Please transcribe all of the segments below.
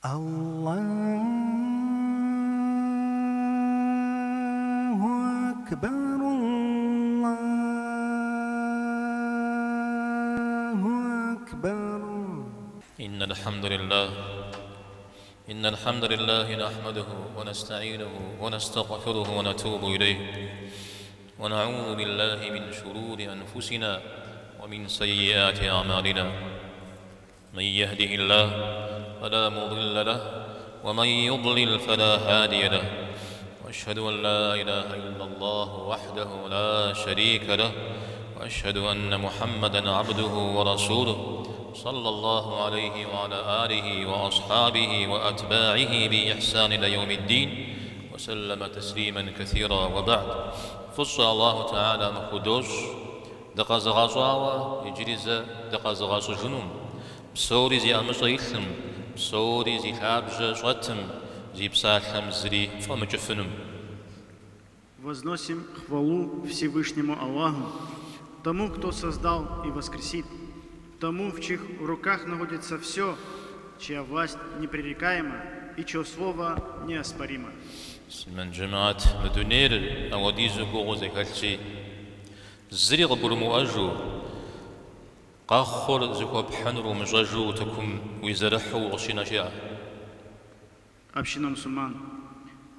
الله أكبر الله أكبر إن الحمد لله نحمده ونستعينه ونستغفره ونتوب إليه ونعوذ بالله من شرور أنفسنا ومن سيئات أعمالنا من يهده الله فلا مضل له ومن يضلل فلا هادي له وأشهد أن لا إله إلا الله وحده لا شريك له وأشهد أن محمدًا عبده ورسوله صلى الله عليه وعلى آله وأصحابه وأتباعه بإحسان إلى يوم الدين وسلم تسليما كثيرا وبعد فصل الله تعالى مخدوش دقا زغازواوا يجريز دقا زغازو جنوم بسوري زي أمشيثم بسوري زي لابج شوتم زي بسالم زري فمجفنم. Возносим хвалу Всевышнему Аллаху, тому, кто создал и воскресит, тому, в чьих руках находится все, чья власть непререкаема и чье слово неоспоримо. من جماعة مدنير أوديز قوزي كالشي زريغ برمواجو قاخر زكو بحنرو مجاجو تكم ويزرحو وغشينا شيئا. Община мусульман,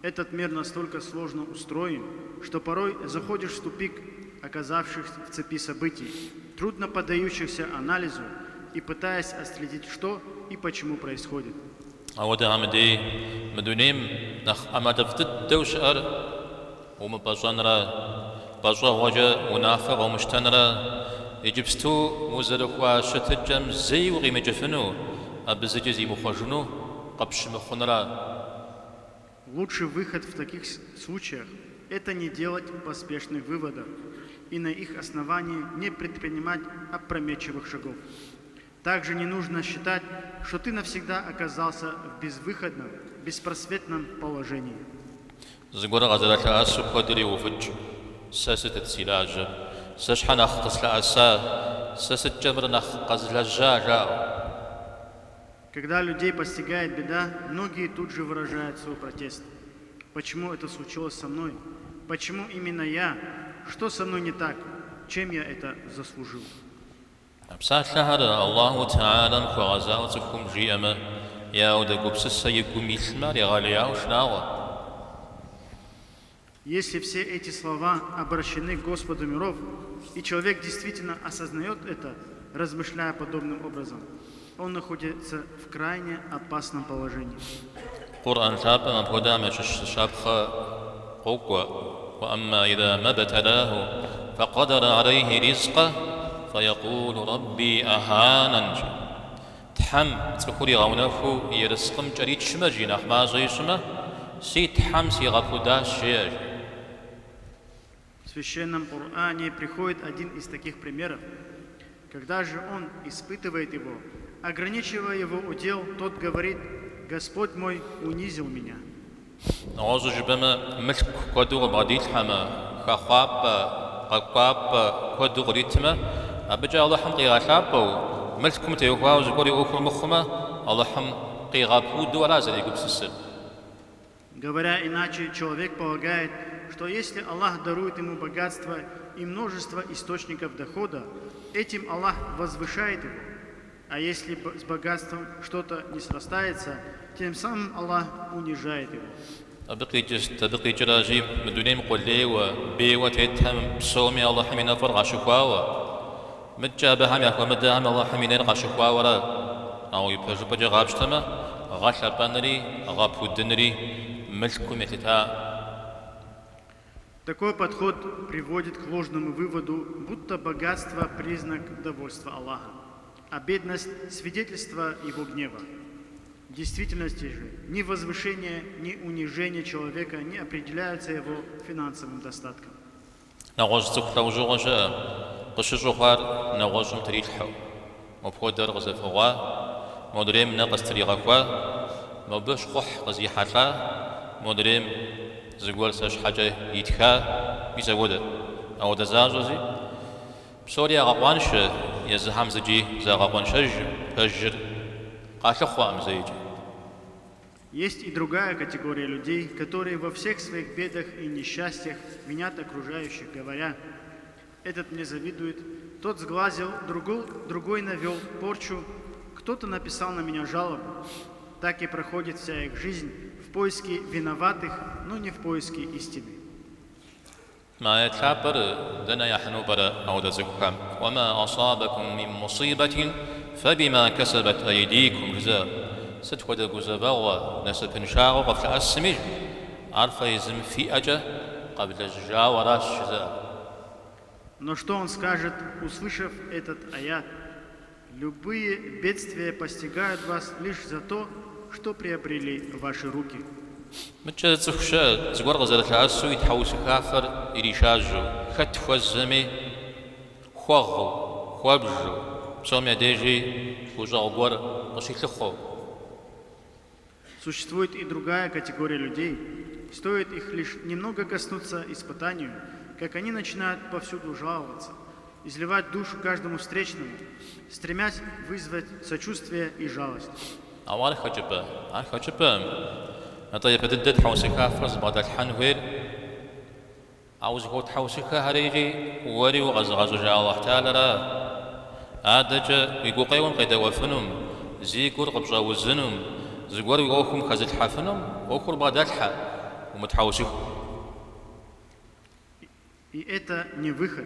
этот мир настолько сложно устроен, что порой заходишь в тупик, оказавшихся в цепи событий, трудно поддающихся анализу и пытаясь отследить, что и почему происходит. أودا عمدي مدونيم نخ أما تفتت دوشأر ومباشنرا باشا وجا ونافع ومشتنرا يجبستو وزرقوا شتجم زي وغيم جفنو أبزجزي مخرجنو قبش مخنرا. Лучший выход в таких случаях – это не делать поспешных выводов и на их основании не предпринимать опрометчивых шагов. Также не нужно считать, что ты навсегда оказался в безвыходном, беспросветном положении. زغورا غزالة أسو قدري وفج ساسة السلاج سشحن أختص لأسا ساسة جمر نخ قزل الجاجا. Когда людей постигает беда, многие тут же выражают свой протест. Почему это случилось со мной? Почему именно я? Что со мной не так? Чем я это заслужил? أبسات لهذا الله تعالى وغزاوتكم جيما يا ودقوا بسسا يقوم يثمر يا غاليا وشناوة. Если все эти слова обращены к Господу миров, и человек действительно осознает это, размышляя подобным образом, он находится в крайне опасном положении. قرآن شابا مبهدا شابخا قوقوا وأما إذا ما ابتلاه فقدر عليه رزقه فيقول ربي أهانن. تحم تخوري غونفو يرزقم جريت شمجي نخما زيشما سي تحم سي غفو داش شيج. В священном Коране приходит один из таких примеров. Когда же он испытывает его, ограничивая его удел, тот говорит: Господь мой унизил меня. نعوذ جبما ملك كدور بعديل حما خخاب ققاب كدور ريتما أبجا الله حم قيغاشابو ملكم تيوكواو زكوري أوكل مخما الله حم قيغابو دولا زي قبسسل. Говоря иначе, человек полагает, что если Аллах дарует ему богатство и множество источников дохода, этим Аллах возвышает его. А если с богатством что-то не срастается, тем самым Аллах унижает его. تبقي جراجيم مدونيم قولي وبيوة تيتهم بسومي الله حمينا فرغا شكواوا متجابة هم يكوى مدام الله حمينا يرغا شكواوا أو يبهجو بجا غابشتما غاشا بانري غابو دنري ملكم يتتا. Такой подход приводит к ложному выводу, будто богатство – признак довольства Аллаха, а бедность – свидетельство Его гнева. В действительности же ни возвышение, ни унижение человека не определяются его финансовым достатком. نغوز تقلوجوغجا قشجوغار نغوزم تريلحو مبخودر غزفوا مدريم نقص تريغكوا مبش قح غزي حالا مدريم زغول ساش حاجة يتخا بيزاودا أو دزازوزي بسوريا غوانش يزهم زجي زغوانشج هجر قاشخوا مزيجي Есть и другая категория людей, которые во всех своих бедах и несчастьях винят окружающих, говоря: «Этот мне завидует, тот сглазил, другой навел порчу, кто-то написал на меня жалобу». Так и проходит вся их жизнь в поиске виноватых, но не в поиске истины. ما يتعبر دنا يحنو برا أو دزكم وما أصابكم من مصيبة فبما كسبت أيديكم جزاء ستخد جزاء نسب شاغ قبل السمج عرف يزم في أجا قبل الجاورة جزاء. Но что он скажет, услышав этот аят? Любые бедствия постигают вас лишь за то, что приобрели ваши руки. متى تخشى زوار غزالة العسو يتحوس كافر يريشاجو خت خوزمي خوغو خوابجو سومي ديجي وزاغور وشيخو. Существует и другая категория людей. Стоит их лишь немного коснуться испытанию, как они начинают повсюду жаловаться, изливать душу каждому встречному, стремясь вызвать сочувствие и жалость. أوار خجبة طيب بدد حوسك كافر زبادة الحنوير عاوز هو تحوسك هريجي وري وغزغز جاء الله تعالى آدج يقول قيون قيد وفنم زيقور قبضا وزنم زيقور يقوكم خزل حفنم وكل بعد الحا ومتحوسك. И это не выход.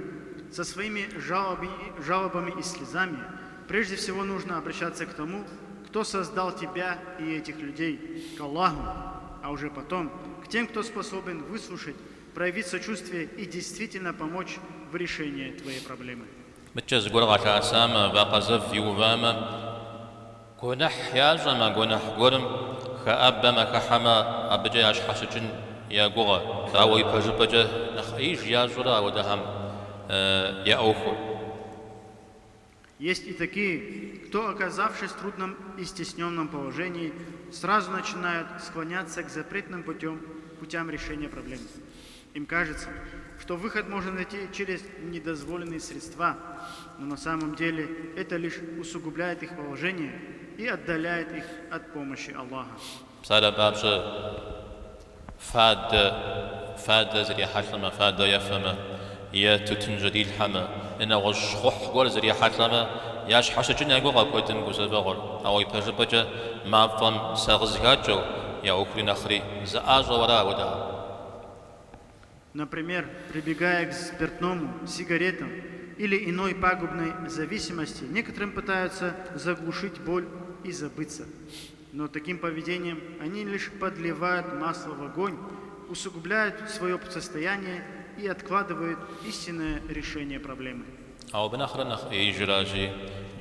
Со своими жалобами и слезами прежде всего нужно обращаться к тому, кто создал тебя и этих людей, к Аллаху, а уже потом к тем, кто способен выслушать, проявить сочувствие и действительно помочь в решении твоей проблемы. متجز قرغة عسامة باقزف يوفامة قنح يازما قنح قرم خأبما كحما أبجي أشحشجن يا قرى تاوي بجبجة نخيج يازرا ودهم يا أوخو. Есть и такие, кто, оказавшись в трудном и стесненном положении, сразу начинают склоняться к запретным путям решения проблем. Им кажется, что выход можно найти через недозволенные средства, но на самом деле это лишь усугубляет их положение и отдаляет их от помощи Аллаха. فاد زري حشمة فاد يفهمة يا تتنجدي الحمى إن وشخوح قول زري حشمة ياش حش جن يقول قوتن جزبغر أو يبجبجة ما فم سغزهاجو يا أخري نخري زآج ورا ودا. Например, прибегая к спиртному, сигаретам или иной пагубной зависимости, некоторым пытаются заглушить боль и забыться. Но таким поведением они лишь подливают масло в огонь, усугубляют свое состояние и откладывают истинное решение проблемы. أو بنخر نخ إيجراجي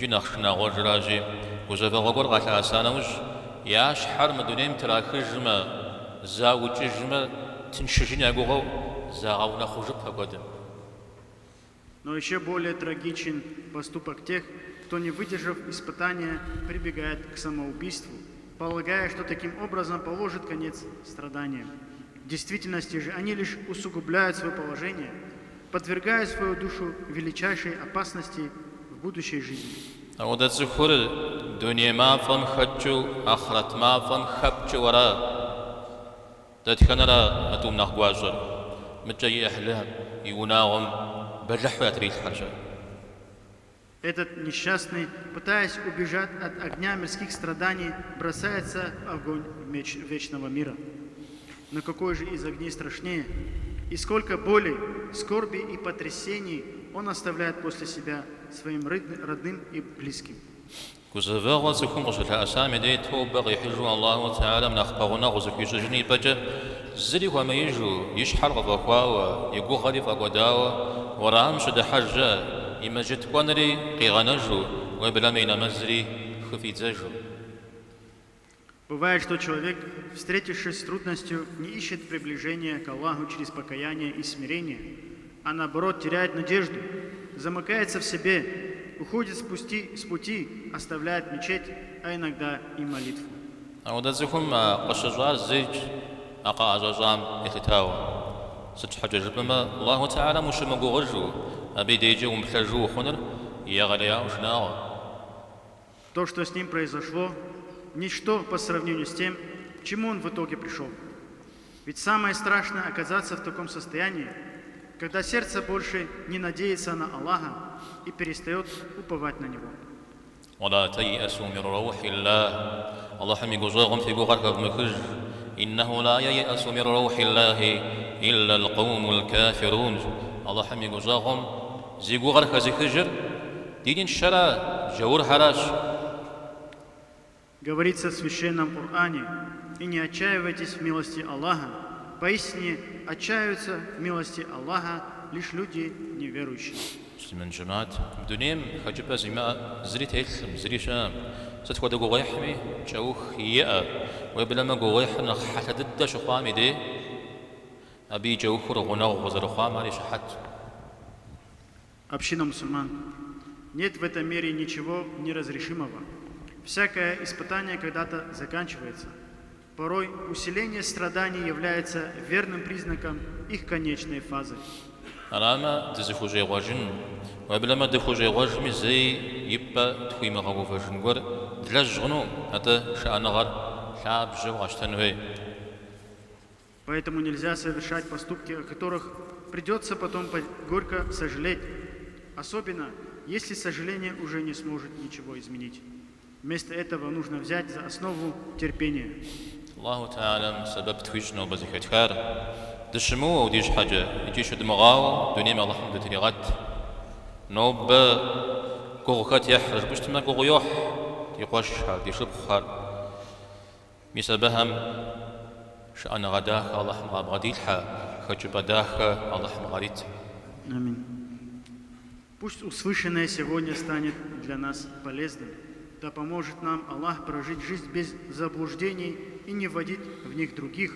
جنخشنا غجراجي وزفغور غلا سانوج ياش حرم دونيم تراخجما زاوججما تنشجين يقولوا زاغونا خجبها قدم. Но еще более трагичен поступок тех, кто, не выдержав испытания, прибегает к самоубийству, полагая, что таким образом положит конец страданиям. В действительности же они лишь усугубляют свое положение, подвергая свою душу величайшей опасности в будущей жизни. А вот это захур дуния мафан хочу, ахрат мафан хапчу вара. Тадханара атум нахгуажар. Мчай ахлам юнаум бажахват рих хаджа. Этот несчастный, пытаясь убежать от огня мирских страданий, бросается в огонь вечного мира. Но какой же из огней страшнее? И сколько боли, скорби и потрясений он оставляет после себя своим родным и близким. كوزفاغ سكون قصة أسامي دي توبغ يحجوا الله تعالى من أخبارنا غزك يسجني بجا زري وما يجوا يشحر غفاوا يقو غريف أقداوا ورام شد حجة يمجد قنري قيغنجو وبلا مينا مزري خفي زجو. Бывает, что человек, встретившись с трудностью, не ищет приближения к Аллаху через покаяние и смирение, а наоборот теряет надежду, замыкается в себе, уходит с пути, оставляет мечеть, а иногда и молитву. А вот отзывом قشجار زيج أقا أجازام إختاوا ستحج جبما الله تعالى مش مجوجو أبي ديجي ومحتاجو خنر يغليا وشناوا. То, что с ним произошло, ничто по сравнению с тем, к чему он в итоге пришел. Ведь самое страшное оказаться в таком состоянии, когда сердце больше не надеется на Аллаха и перестает уповать на Него. ولا تيأسوا من روح الله الله حمي جزاهم في بغرك بمخج إنه لا ييأس من روح الله إلا القوم الكافرون الله حمي جزاهم زي بغرك زي خجر دين الشرع جور حراش. Говорится в Священном Коране: «И не отчаивайтесь в милости Аллаха, поистине отчаиваются в милости Аллаха лишь люди неверующие». من جماعة بدونيم حجب زما زريت هيثم زري شام ستخو دغو غيحمي جوخ يا وبلا ما غو غيحنا حتى ضد شخامي دي ابي جوخ رغنا وزر خام علي شحت. Община мусульман, нет в этом мире ничего неразрешимого. Всякое испытание когда-то заканчивается. Порой усиление страданий является верным признаком их конечной фазы. أراما تزفو جي واجن وبلا ما دفو جي واجن زي يبقى تخوي مغاقو فاجن قر دلاج غنو هذا شأن غر شعب جو عشتنوي. Поэтому нельзя совершать поступки, о которых придется потом горько сожалеть, особенно если сожаление уже не сможет ничего изменить. Вместо этого нужно взять за основу терпение. الله تعالى سبب تخويجنا وبزيكت خير دشمو وديش حاجة يجيش دمغاو دوني ما الله حمد تريغات نوب كوغوكات يحرج باش تما كوغو يوح يقواش شحال ديشرب خار ميسابهم شأن غداك الله حمد غديلها خجب داك الله حمد غديت. Аминь. Пусть услышанное сегодня станет для нас полезным. Да поможет нам Аллах прожить жизнь без заблуждений и не вводить в них других.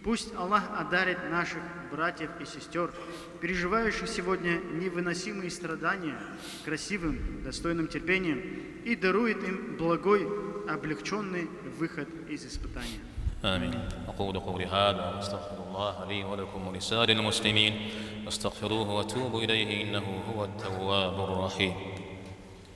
Пусть Аллах одарит наших братьев и сестер, переживающих сегодня невыносимые страдания, красивым, достойным терпением и дарует им благой, облегченный выход из испытания. آمين. أقول قولي هذا وأستغفر الله لي ولكم ولسائر المسلمين واستغفروه وتوبوا إليه إنه هو التواب الرحيم.